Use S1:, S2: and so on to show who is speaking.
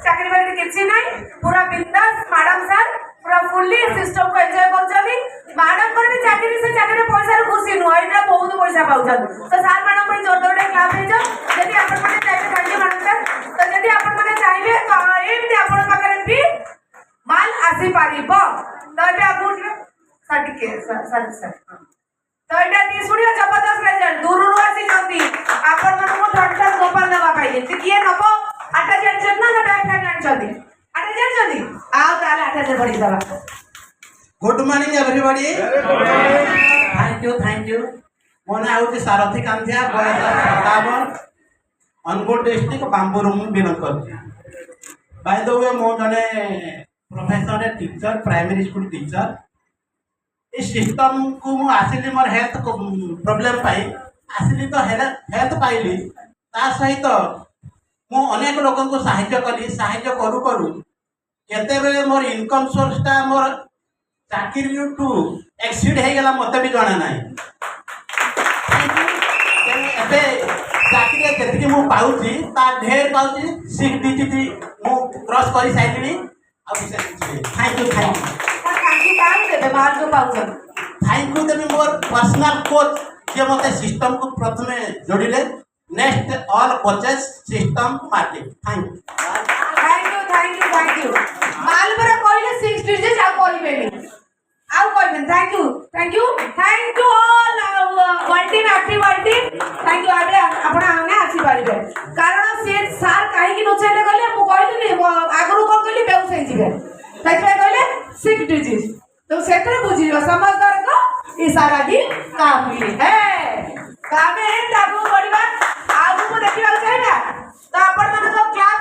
S1: चाकरी बाकरी किसी नहीं पूरा बिंदास मैडम सर पूरा फुल्ली सिस्टम को एंजॉय करछनी मैडम पर भी चाकरी से चाकरी पैसा खुशी नु एटा बहुत पैसा पाउछन तो सर मैडम पे जोर जोर क्लास हे जो यदि आपण माने चाहिए थैंक यू मैडम सर तो यदि आपण माने चाहिए तो एमती आपण पाखरे भी माल आसी पारिबो तो एटा आपु सर्टिफिकेट सर सर तो एटा ती सुनियो जबरदस्त रिजल्ट दूरु आसी जंती आपण मन को ठंडा गोपाल दवा पाइले ती किए नबो आटा जानछन ना डाइट जानछन आटा जानछन आओ ताले आटा से बड़ी दवा
S2: good morning everybody thank you मोना आउती सारथी कांथिया बयस 57 अनगुड डिस्ट्रिक्ट बांबुरु मु बिलोंग करछि बाय द वे मो जने professor teacher primary school teacher इस सिस्टम को मु आसिली मोर हेल्थ प्रॉब्लम पाई आसिली तो हेल्थ पाइली ता सहित मु अनेक लोगों को सहायता कली सहायता करू करू केते बेले मोर इनकम सोर्स ता मोर चाकरी टू एक्सीड हे गेला मते भी जाना नाही एबे चाकरी जति मु पाउची ता ढेर पाउची 6 डिजिट मु क्रॉस करी साइडली अब थैंक यू
S1: काम देबे बाहर जो पाउछन
S2: थैंक यू देबे मोर पर्सनल कोच जे मते सिस्टम को प्रथमे जोड़िले next all coaches system market
S1: thank you माल पर कहले 6 डिजिट आ कहबेनी आउ कहबेन thank you all one team active one team thank you आबे आपण आने आसी पारिबे कारण से सर काहे कि नचले गले मु कहली आगरु कोन कहली बेउस हे जिवे तै कहले 6 डिजिट तो सेतरे बुझियो समझदार को इशारा दी काफी है कामे लागू पड़िबा आगु को देखिबा चाहिए तो आपण मन को क्लास